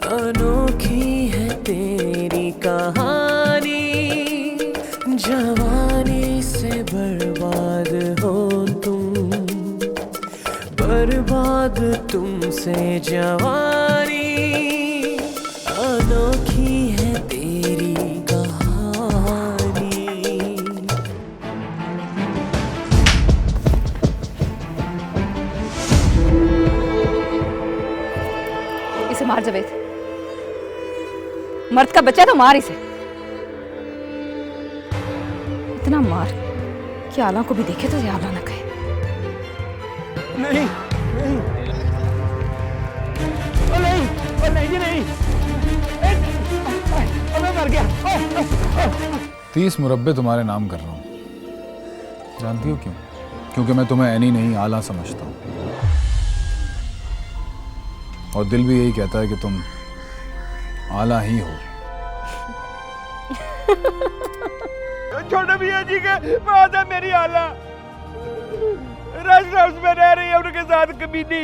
अनोखी है तेरी कहानी, जवानी से बर्बाद हो तुम, बर्बाद तुमसे जवानी, अनोखी है तेरी कहानी। इसे मार जावेद, मर्द का बच्चा तो मार इसे, इतना मार कि आला को भी देखे तो ये आला ना कहे। नहीं नहीं, ओ नहीं, ओ नहीं जी नहीं, मैं मर गया। 30 मुरब्बे तुम्हारे नाम कर रहा हूं, जानती हो क्यों? क्योंकि मैं तुम्हें एनी नहीं आला समझता हूं, और दिल भी यही कहता है कि तुम आला ही हो। छोटे भैया जी के पास है मेरी आला, रेस्ट हाउस में रह रही है उनके साथ कमीनी,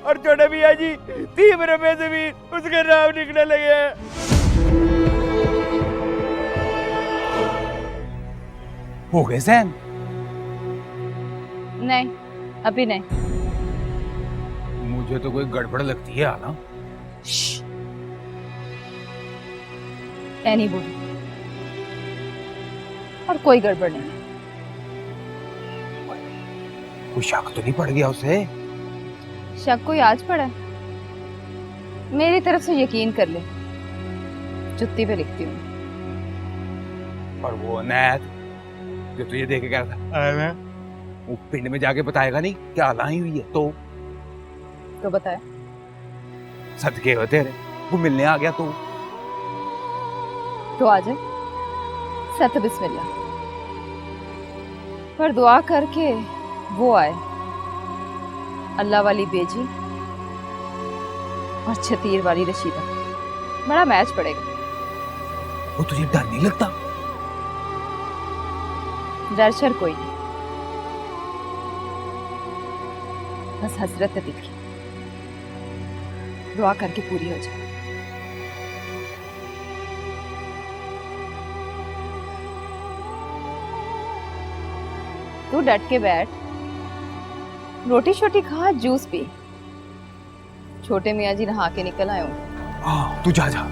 और छोटे भैया जी 3 रुपए से भी उसके नाम निकलने लगे हैं। हो गए सैन? नहीं, अभी नहीं। मुझे तो कोई गड़बड़ लगती है आला। नहीं बोली, और कोई गड़बड़ नहीं। कोई शक तो नहीं पड़ गया उसे? शक कोई आज पड़ा है? मेरी तरफ से यकीन कर ले, जुत्ती पे लिखती हूँ। और वो अनैत जो तुझे देख के कह रहा था, वो पिंड में जाके बताएगा नहीं क्या आला ही हुई है? तो बताए सदके हो तेरे, वो मिलने आ गया तो आ जाए, सत बिस्मिल्लाह, पर दुआ करके वो आए, अल्लाह वाली बेजी और छतीर वाली रशीदा। बड़ा मैच पड़ेगा। वो तुझे डर नहीं लगता? डर शर कोई नहीं, बस हसरत है दिल की, दुआ करके पूरी हो जाए। तू डट के बैठ, रोटी शोटी खा, जूस पी। छोटे मियाँ जी नहा के निकल आए होंगे। हाँ, तू जा जा।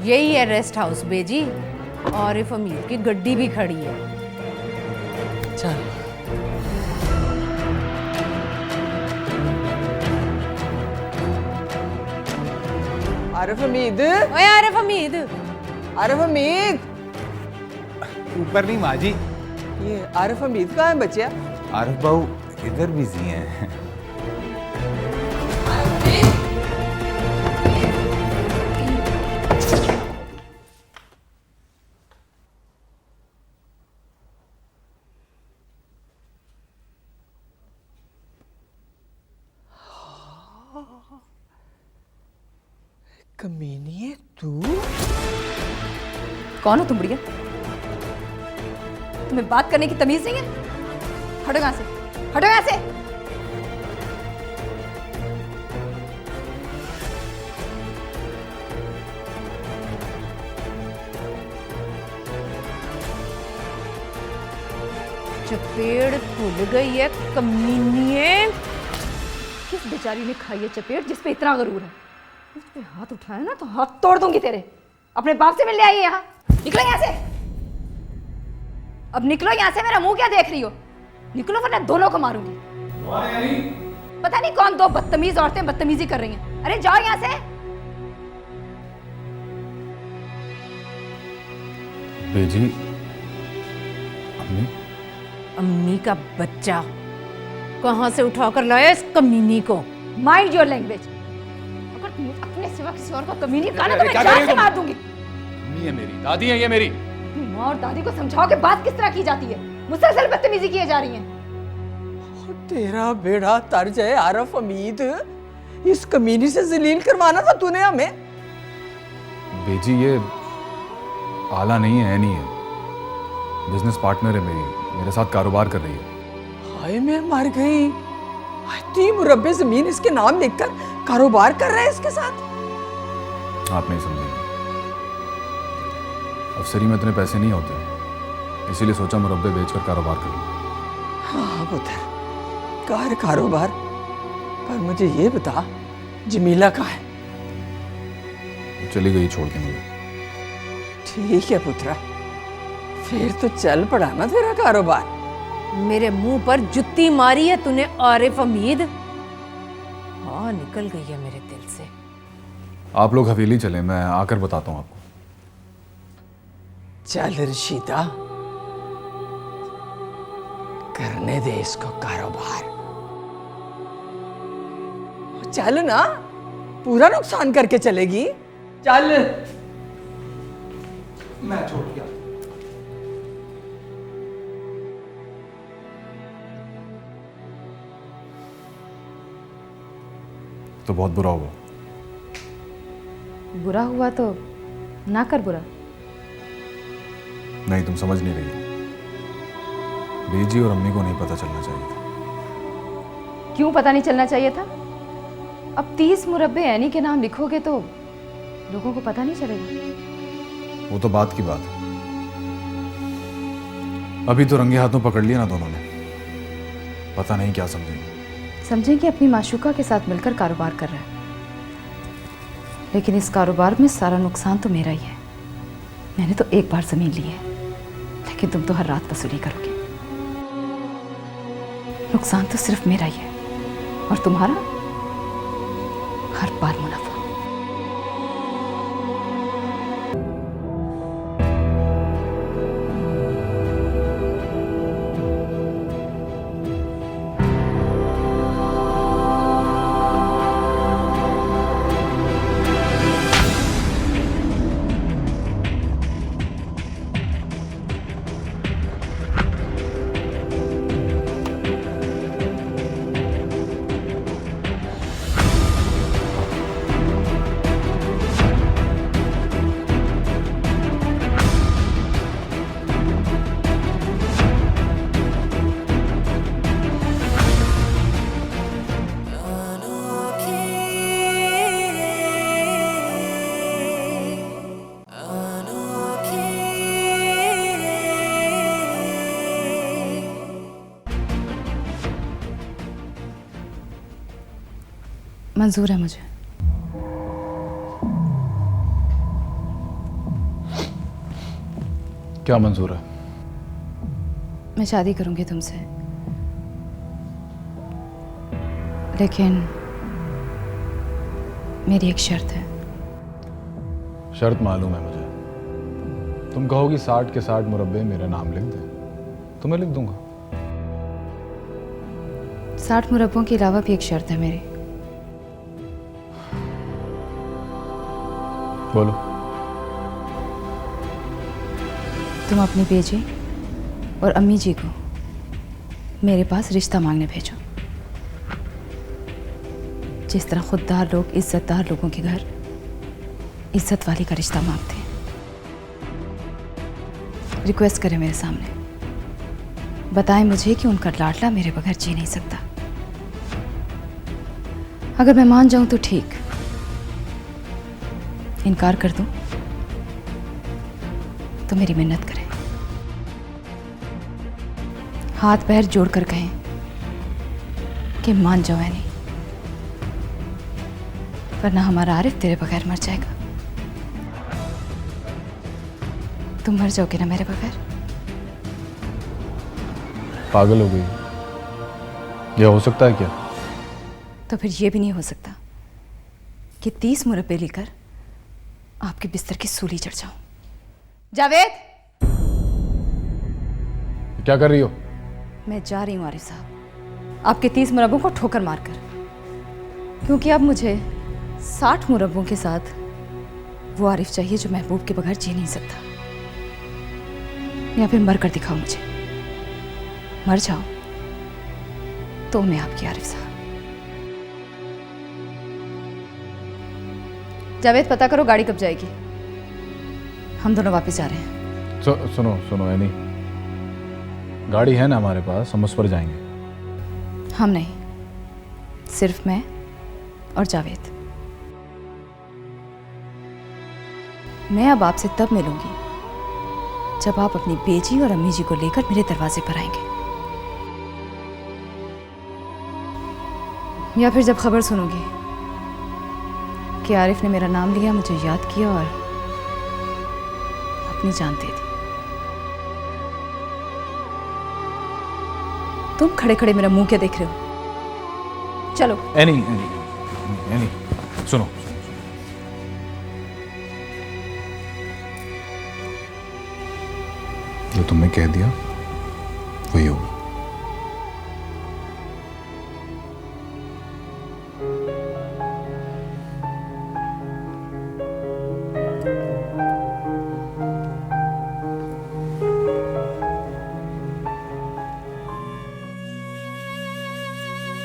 यही है रेस्ट हाउस बेजी, और इफ अमीर की गड्डी भी खड़ी है। चल आरिफ हमीद, ओए आरिफ हमीद, आरिफ हमीद, ऊपर नहीं माँ जी। ये आरिफ हमीद कहाँ है बच्चा? आरिफ बाबू इधर बिजी हैं। कमीनी है तू? कौन हो तुम बुढ़िया? तुम्हें बात करने की तमीज नहीं है? हटो यहाँ से, हटो यहाँ से। चपेड़ खुल गई है कमीनिए। किस बेचारी ने खाई है चपेट जिस पे इतना गरूर है? उस पे हाथ उठाया ना तो हाथ तोड़ दूंगी तेरे। अपने बाप से मिलने आई है यहाँ, निकलो यहाँ से। अब निकलो यहाँ से, मेरा मुंह क्या देख रही हो? निकलो वरना दोनों को मारूंगी। पता नहीं कौन दो बदतमीज औरतें बदतमीजी कर रही हैं। अरे जाओ यहाँ से। बेजी, अम्मी, अम्मी का बच्चा, कहाँ से उठा कर लाया इस कमीनी को? Mind your language. अगर तुम अपने सिवा किसी और का कमीनी कहा ना तो अरे, मैं क्या कर रही जान हो से तुम? मार दूंगी। अम्मी है मेरी, दादी है ये मेरी। अपनी माँ और दादी को समझाओ कि बात किस तरह की जाती है। मुसलसल बदतमीजी किए जा रही है। तेरा बेड़ा तर्ज है आरफ हमीद। इस कमीनी से जलील करवाना था तूने हमें। बेजी ये आला नहीं है, नहीं है। बिजनेस पार्टनर है मेरी, मेरे साथ कारोबार कर रही है। हाय मैं मर गई। 3 मुरब्बे जमीन इसके नाम लिखकर कारोबार कर रहा है इसके साथ। आप नहीं समझेंगे। अफसरी में इतने पैसे नहीं होते, इसीलिए सोचा मुरब्बे बेचकर कारोबार कर लूं। हाँ पुत्र, कर कारोबार। पर मुझे ये बता, जमीला कहाँ है? चली गई छोड़ के मुझे। ठीक है पुत्रा, फिर तो चल पड़ा ना तेरा कारोबार। मेरे मुंह पर जुत्ती मारी है तूने आरिफ हमीद। हाँ, निकल गई है मेरे दिल से। आप लोग हवेली चले, मैं आकर बताता हूँ आपको। चल रशीदा, करने दे इसको कारोबार। चल ना, पूरा नुकसान करके चलेगी। चल। मैं छोड़ दिया। तो बहुत बुरा हुआ। बुरा हुआ तो ना कर बुरा। नहीं, तुम समझ नहीं रही। बेजी और अम्मी को नहीं पता चलना चाहिए था। क्यों पता नहीं चलना चाहिए था? अब 30 मुरब्बे एनी के नाम लिखोगे तो लोगों को पता नहीं चलेगा। वो तो बात की बात है। अभी तो रंगे हाथों पकड़ लिया ना दोनों ने, पता नहीं क्या समझेंगे। समझें कि अपनी माशूका के साथ मिलकर कारोबार कर रहा है, लेकिन इस कारोबार में सारा नुकसान तो मेरा ही है। मैंने तो एक बार जमीन ली है, लेकिन तुम तो हर रात वसूली करोगे। नुकसान तो सिर्फ मेरा ही है और तुम्हारा हर बार मुनाफा। मंजूर है मुझे। क्या मंजूर है? मैं शादी करूंगी तुमसे, लेकिन मेरी एक शर्त है। शर्त मालूम है मुझे। तुम कहोगी 60 के 60 मुरब्बे मेरा नाम लिख दे, तो मैं लिख दूंगा। 60 मुरब्बों के अलावा भी एक शर्त है मेरी। बोलो। तुम अपनी बेजी और अम्मी जी को मेरे पास रिश्ता मांगने भेजो। जिस तरह खुददार लोग इज्जतदार लोगों के घर इज्जत वाली का रिश्ता मांगते हैं। रिक्वेस्ट करें मेरे सामने, बताएं मुझे कि उनका लाडला मेरे बगैर जी नहीं सकता। अगर मैं मान जाऊं तो ठीक, इनकार कर दूं तो मेरी मिन्नत करें, हाथ पैर जोड़कर कहें कि मान जाओ है नहीं, वरना हमारा आरिफ तेरे बगैर मर जाएगा। तुम मर जाओगे ना मेरे बगैर? पागल हो गई? यह हो सकता है क्या? तो फिर ये भी नहीं हो सकता कि 30 मुरब्बे लेकर आपके बिस्तर की सूली चढ़ जाऊं। जावेद, क्या कर रही हो? मैं जा रही हूं आरिफ साहब। आपके 30 मुरब्बों को ठोकर मारकर, क्योंकि अब मुझे 60 मुरब्बों के साथ वो आरिफ चाहिए जो महबूब के बगैर जी नहीं सकता। या फिर मर कर दिखाओ मुझे, मर जाओ तो मैं आपकी आरिफ साहब। जावेद, पता करो गाड़ी कब जाएगी, हम दोनों वापस जा रहे हैं। सुनो सुनो एनी, गाड़ी है ना हमारे पास, हम उस पर जाएंगे। हम नहीं, सिर्फ मैं और जावेद। मैं अब आपसे तब मिलूंगी जब आप अपनी बेजी और अम्मी जी को लेकर मेरे दरवाजे पर आएंगे, या फिर जब खबर सुनोगी कि आरिफ ने मेरा नाम लिया, मुझे याद किया और अपनी जान दे दी। तुम खड़े खड़े मेरा मुंह क्या देख रहे हो? चलो। एनी एनी एनी सुनो, जो तुमने कह दिया वही होगा।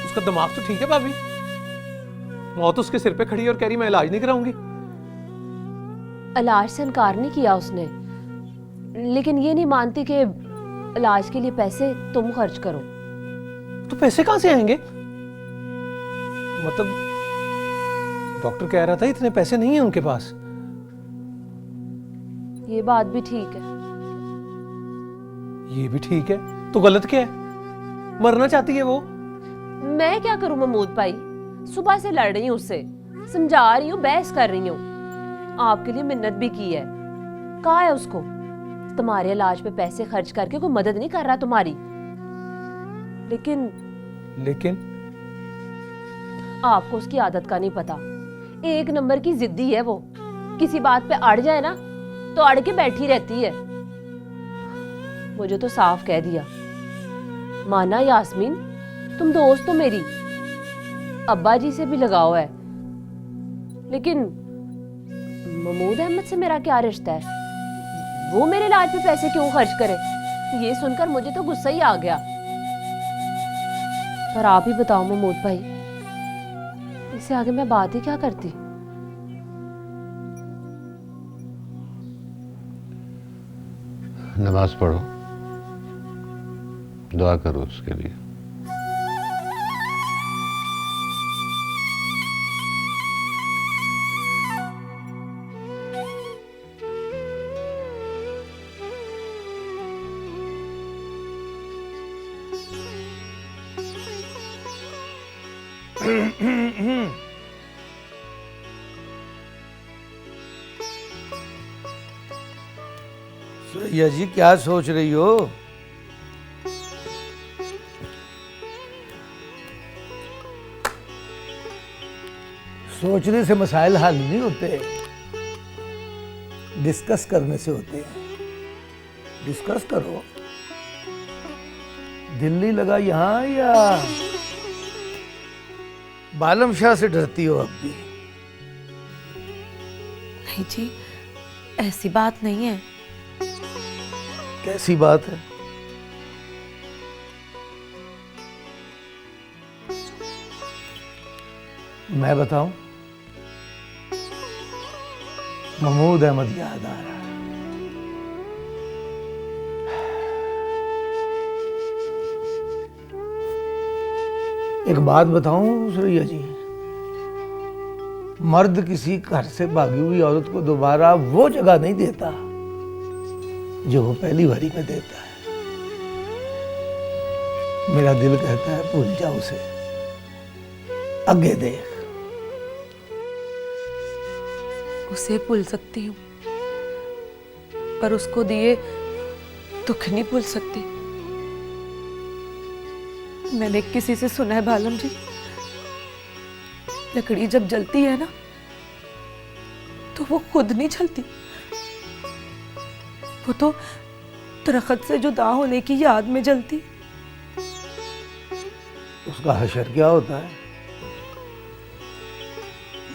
उसका दिमाग तो ठीक है भाभी, मौत उसके सिर पे खड़ी है और कह रही मैं इलाज नहीं कराऊंगी। इलाज से इनकार नहीं किया उसने, लेकिन ये नहीं मानती कि इलाज के लिए पैसे तुम खर्च करो। तो पैसे कहां से आएंगे? मतलब डॉक्टर कह रहा था इतने पैसे नहीं है उनके पास। ये बात भी ठीक है। ये भी ठीक है, तो गलत क्या है? मरना चाहती है वो। मैं क्या करूं महमूद भाई, सुबह से लड़ रही हूं उससे, समझा रही हूँ, बहस कर रही हूँ, आपके लिए मिन्नत भी की है। कहा है उसको तुम्हारे इलाज पे पैसे खर्च करके कोई मदद नहीं कर रहा तुम्हारी। लेकिन आपको उसकी आदत का नहीं पता, एक नंबर की जिद्दी है वो। किसी बात पे अड़ जाए ना तो अड़ के बैठी रहती है। मुझे तो साफ कह दिया, माना यास्मीन तुम दोस्त हो मेरी, अब्बा जी से भी लगाव है, लेकिन महमूद अहमद से मेरा क्या रिश्ता है? वो मेरे इलाज पे पैसे क्यों खर्च करे? ये सुनकर मुझे तो गुस्सा ही आ गया। पर आप ही बताओ महमूद भाई, इससे आगे मैं बात ही क्या करती? नमाज पढ़ो, दुआ करो उसके लिए। सुरैया जी, क्या सोच रही हो? सोचने से मसाइल हल नहीं होते, डिस्कस करने से होते हैं। डिस्कस करो। दिल्ली लगा यहां या बालम शाह से डरती हो अब भी? नहीं जी, ऐसी बात नहीं है। कैसी बात है? मैं बताऊं? महमूद अहमद याद आ रहा है। एक बात बताऊं सुरैया जी, मर्द किसी घर से भागी हुई औरत को दोबारा वो जगह नहीं देता जो वो पहली बारी में देता है। मेरा दिल कहता है भूल जा उसे, आगे देख। उसे भूल सकती हूँ, पर उसको दिए दुख नहीं भूल सकती। मैंने किसी से सुना है बालम जी, लकड़ी जब जलती है ना तो वो खुद नहीं जलती, वो तो दरख्त से जुदा होने की याद में जलती। उसका हशर क्या होता है?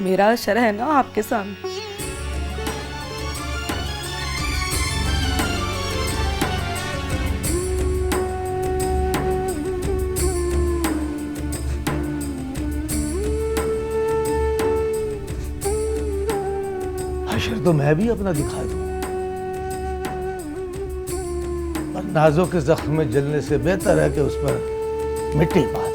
मेरा अशर है ना आपके सामने। हशर तो मैं भी अपना दिखा दूं, पर नाजों के जख्म में जलने से बेहतर है कि उस पर मिट्टी पा दो।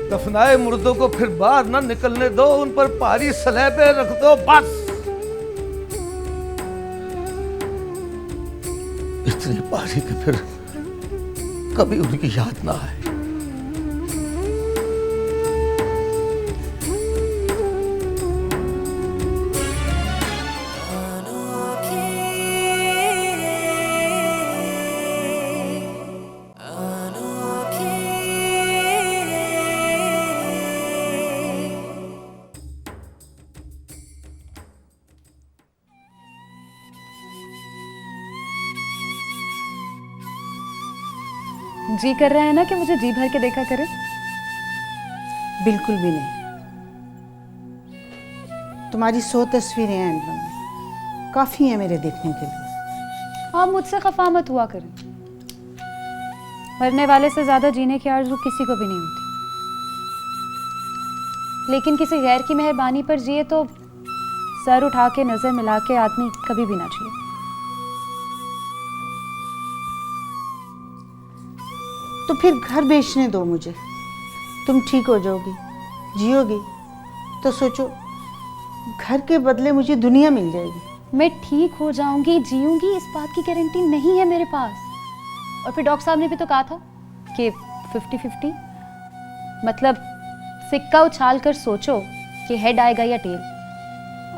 दफनाए मुर्दों को फिर बाहर ना निकलने दो, उन पर भारी सलेबे रख दो, बस। इतनी भारी कि फिर कभी उनकी याद ना आए। जी कर रहा है ना कि मुझे जी भर के देखा करे? बिल्कुल भी नहीं। तुम्हारी 100 तस्वीरें हैं एल्बम में, काफ़ी हैं मेरे देखने के लिए। आप मुझसे खफा मत हुआ करें। मरने वाले से ज़्यादा जीने की आरज़ू किसी को भी नहीं होती, लेकिन किसी गैर की मेहरबानी पर जिए तो सर उठा के नज़र मिला के आदमी कभी भी ना जिए। तो फिर घर बेचने दो मुझे। तुम ठीक हो जाओगी, जियोगी, तो सोचो घर के बदले मुझे दुनिया मिल जाएगी। मैं ठीक हो जाऊंगी, जीऊंगी, इस बात की गारंटी नहीं है मेरे पास। और फिर डॉक्टर साहब ने भी तो कहा था कि 50-50, मतलब सिक्का उछाल कर सोचो कि हेड आएगा या टेल,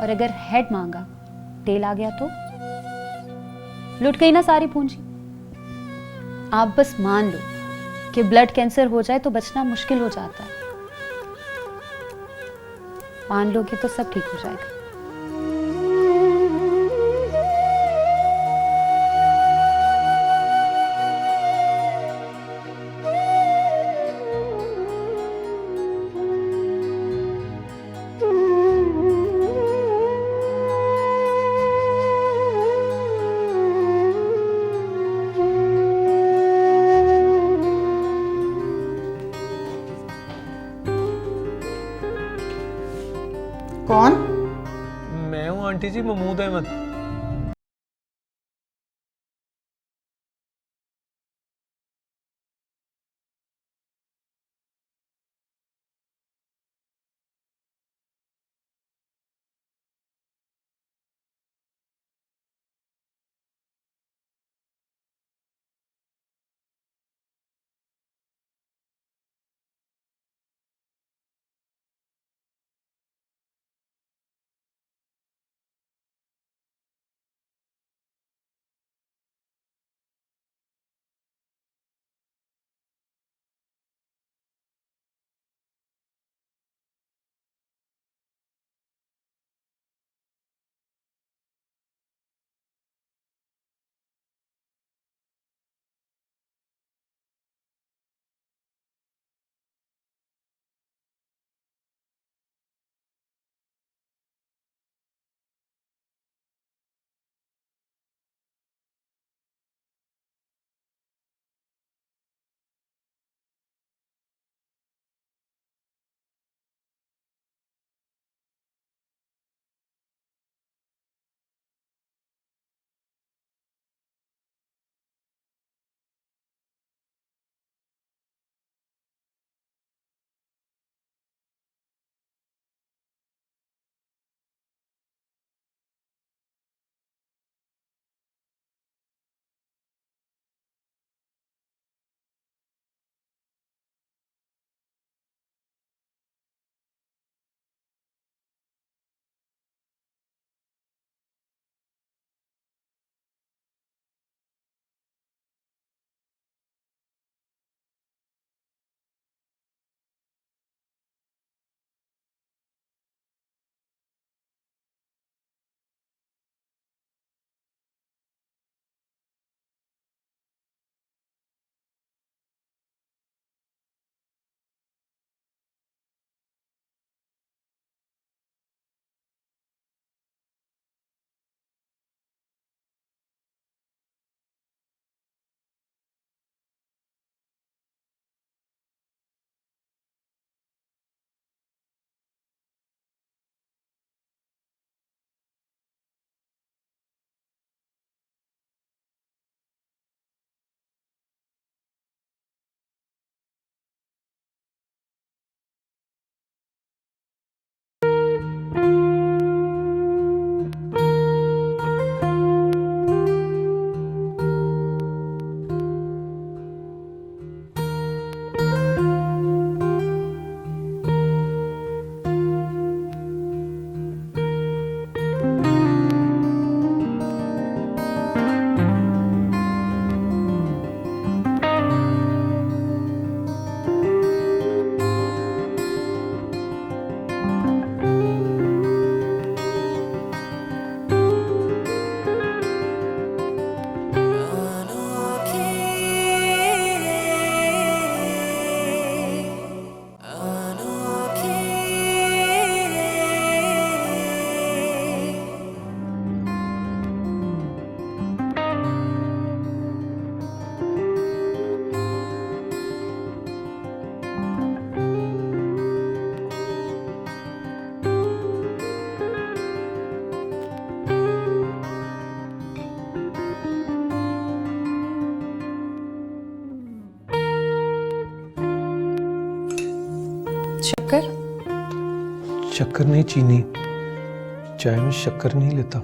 और अगर हेड मांगा, टेल आ गया तो लुट गई ना सारी पूंजी। आप बस मान लो कि ब्लड कैंसर हो जाए तो बचना मुश्किल हो जाता है। मान लोगे तो सब ठीक हो जाएगा। कौन? मैं हूँ आंटी जी, महमूद अहमद। शक्कर? शक्कर नहीं, चीनी। चाय में शक्कर नहीं लेता।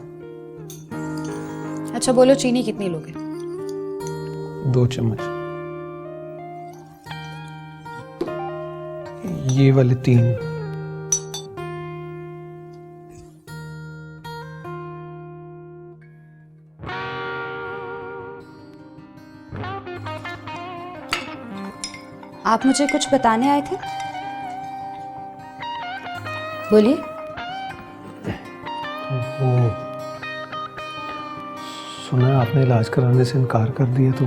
अच्छा बोलो, चीनी कितनी लोगे? 2 चम्मच। ये वाले 3। आप मुझे कुछ बताने आए थे, बोलिए। वो सुना है आपने इलाज कराने से इनकार कर दिया, तो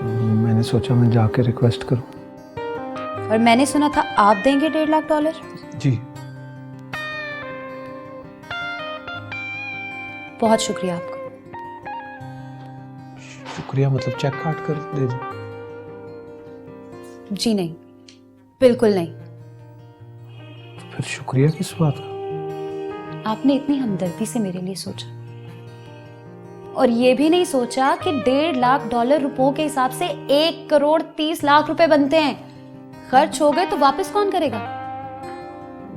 मैंने सोचा मैं जाके रिक्वेस्ट करूं। और मैंने सुना था आप देंगे $1.5 लाख। जी। बहुत शुक्रिया आपका। शुक्रिया मतलब चेक काट कर दे दो? जी नहीं, बिल्कुल नहीं। फिर शुक्रिया किस बात का? आपने इतनी हमदर्दी से मेरे लिए सोचा, और ये भी नहीं सोचा कि $1.5 लाख रुपयों के हिसाब से 1,30,00,000 रुपए बनते हैं। खर्च हो गए तो वापस कौन करेगा?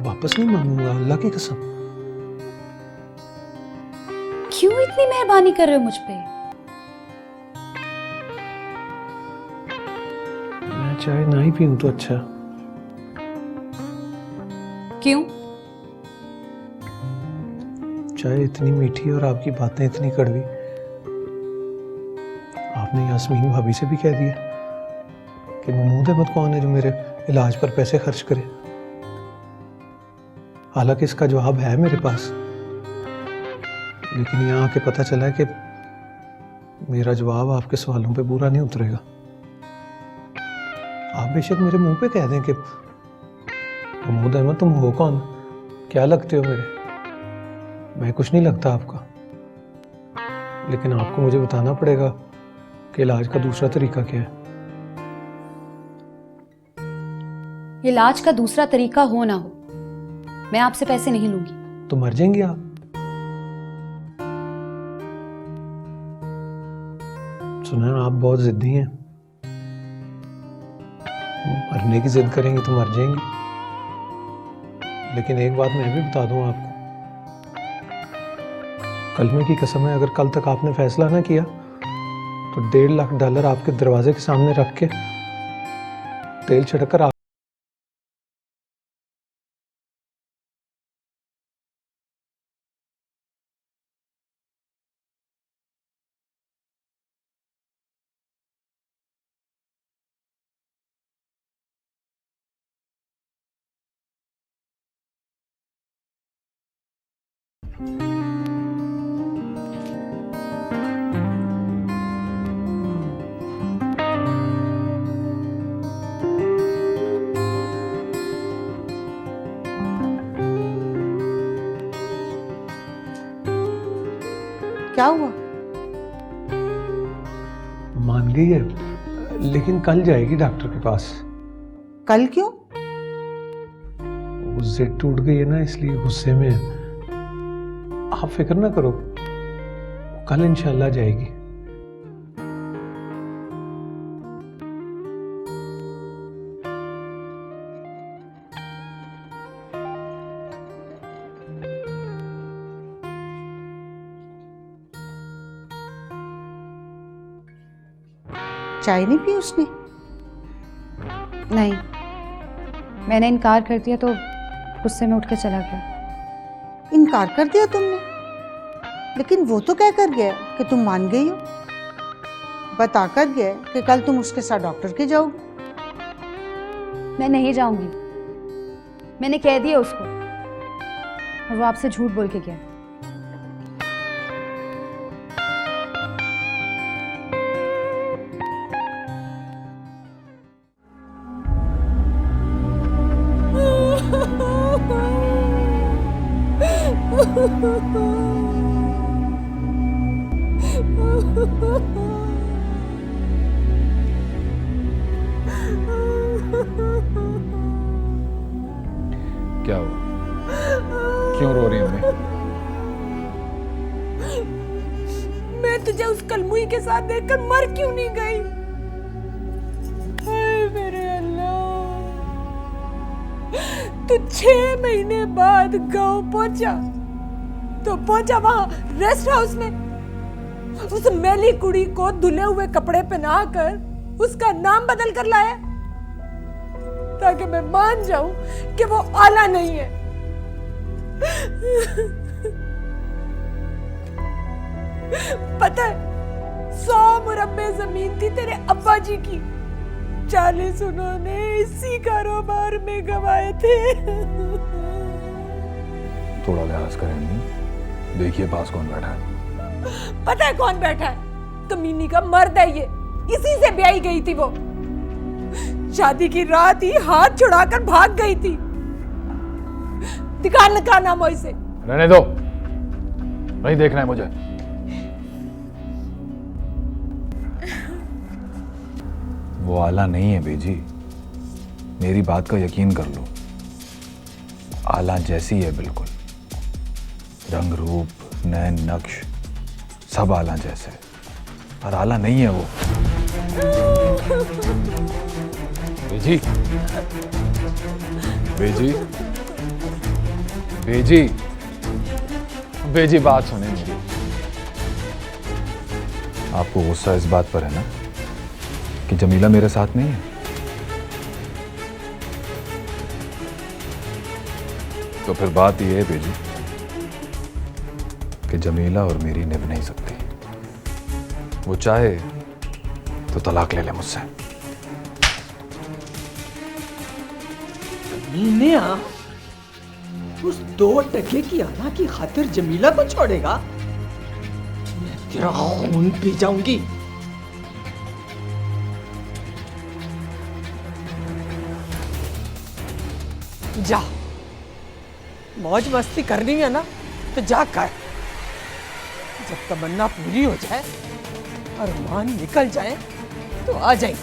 वापस नहीं मांगूंगा, अल्लाह की कसम। क्यों इतनी मेहरबानी कर रहे हो मुझ पे? मैं चाय ना ही पीऊं तो अच्छा। क्यों? चाय इतनी मीठी और आपकी बातें इतनी कड़वी। आपने यास्मीन भाभी से भी कह दिया कि महमूद अहमद कौन है जो मेरे इलाज पर पैसे खर्च करे। हालांकि इसका जवाब है मेरे पास, लेकिन यहाँ आके पता चला है कि मेरा जवाब आपके सवालों पे पूरा नहीं उतरेगा। आप बेशक मेरे मुंह पे कह दें कि महमूद अहमद तुम हो कौन, क्या लगते हो मेरे। मैं कुछ नहीं लगता आपका, लेकिन आपको मुझे बताना पड़ेगा कि इलाज का दूसरा तरीका क्या है। इलाज का दूसरा तरीका हो ना हो, मैं आपसे पैसे नहीं लूंगी। तो मर जाएंगे आप। सुना है आप बहुत जिद्दी हैं, मरने की जिद करेंगे तो मर जाएंगे। लेकिन एक बात मैं भी बता दूं आपको, कलमे की कसम है, अगर कल तक आपने फैसला ना किया तो $1.5 लाख आपके दरवाजे के सामने रख के तेल छिड़क कर क्या हुआ? मान गई है, लेकिन कल जाएगी डॉक्टर के पास। कल क्यों? वो जिद टूट गई है ना, इसलिए गुस्से में है। आप फिक्र ना करो, कल इंशाल्लाह जाएगी। चाय नहीं पी उसने? नहीं, मैंने इनकार कर दिया तो गुस्से में उठ के चला गया। इनकार कर दिया तुमने? लेकिन वो तो कह कर गया कि तुम मान गई हो। बता कर गया कि कल तुम उसके साथ डॉक्टर के जाओगी। मैं नहीं जाऊंगी, मैंने कह दिया उसको, और वो आपसे झूठ बोल के गया। क्या हुआ? क्यों रो रही है अम्मी? मैं तुझे उस कलमुई के साथ देखकर मर क्यों नहीं गई? हाय मेरे अल्लाह, तू 6 महीने बाद गांव पहुंचा तो पहुंचा वहां रेस्ट हाउस में, उस मैली कुड़ी को धुले हुए कपड़े पहनाकर उसका नाम बदल कर लाया ताकि मैं मान जाऊं कि वो आला नहीं है। पता है 100 मुरब्बे जमीन थी तेरे अब्बा जी की, 40 उन्होंने इसी कारोबार में गंवाए थे। थोड़ा लिहाज करेंगे, देखिए पास कौन बैठा है। पता है कौन बैठा है? कमीनी का मर्द है ये, इसी से ब्याही गई थी वो। शादी की रात ही हाथ छुड़ाकर भाग गई थी। दिखा का नाम इसे। रहने दो, नहीं देखना है मुझे। वो आला नहीं है बेजी, मेरी बात का यकीन कर लो। आला जैसी है बिल्कुल, रंग रूप, नैन नक्श सब आला जैसे, पर आला नहीं है वो। बेजी, बेजी, बेजी, बेजी बात सुने मेरी। आपको गुस्सा इस बात पर है ना कि जमीला मेरे साथ नहीं है? तो फिर बात यह है बेजी कि जमीला और मेरी निभ नहीं सकती। वो चाहे तो तलाक ले ले मुझसे। मीनिया उस 2 टके की आला की खातिर जमीला को छोड़ेगा? मैं तेरा खून पी जाऊंगी। जा, मौज मस्ती करनी है ना तो जा कर। जब तमन्ना पूरी हो जाए और मान निकल जाए तो आ जाए,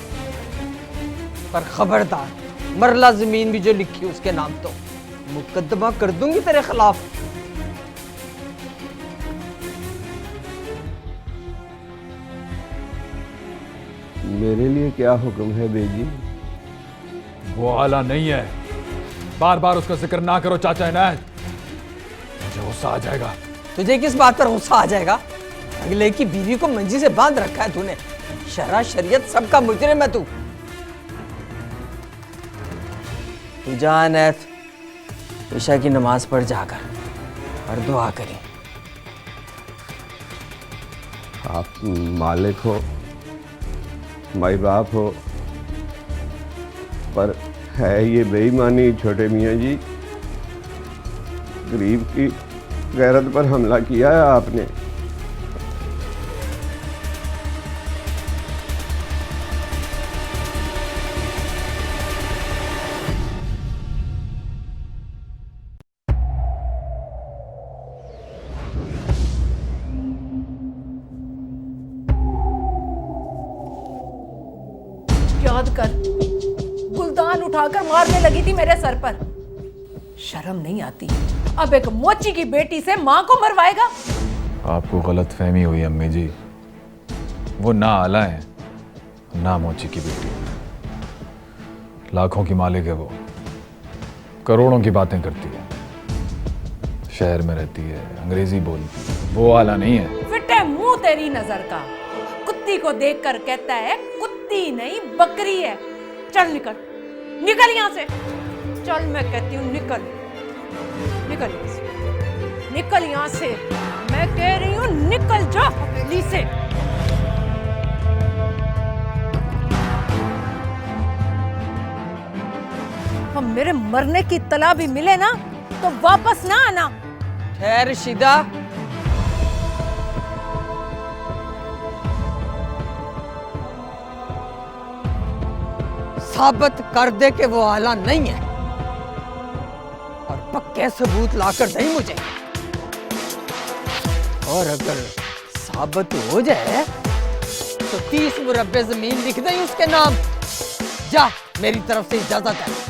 पर खबरदार मरला जमीन भी जो लिखी उसके नाम तो मुकदमा कर दूंगी तेरे खिलाफ। मेरे लिए क्या हुक्म है बेजी? वो आला नहीं है, बार बार उसका जिक्र ना करो चाचा इनायत, मुझे गुस्सा आ जाएगा। तुझे किस बात पर गुस्सा आ जाएगा? अगले की बीवी को मंजी से बांध रखा है तूने। शरा शरीयत सबका मुजरिम है तू। जा इनायत, ईशा की नमाज पढ़ जाकर और दुआ करें। आप मालिक हो, माई बाप हो, पर है ये बेईमानी छोटे मियाँ जी। गरीब की गैरत पर हमला किया है आपने। याद कर, गुलदान उठाकर मारने लगी थी मेरे सर पर। शर्म नहीं आती? अब एक मोची की बेटी से मां को मरवाएगा। आपको गलत फहमी हुई अम्मी जी, वो ना आला है ना मोची की बेटी। लाखों की मालिक है वो, करोड़ों की बातें करती है, शहर में रहती है, अंग्रेजी बोलती है। वो आला नहीं है। फिटे मुंह तेरी नजर का, कुत्ती को देखकर कहता है कुत्ती नहीं बकरी है। चल निकल, निकल यहां से। चल मैं कहती हूँ निकल, निकल यहां से, निकल यहां से। मैं कह रही हूँ निकल जा हवेली से। हम मेरे मरने की इत्तला भी मिले ना तो वापस ना आना। ठहर शिदा, साबित कर दे कि वो आला नहीं है और पक्के सबूत लाकर दे मुझे। और अगर साबित हो जाए तो 30 मुरब्बे जमीन लिख दे उसके नाम। जा, मेरी तरफ से इजाजत है।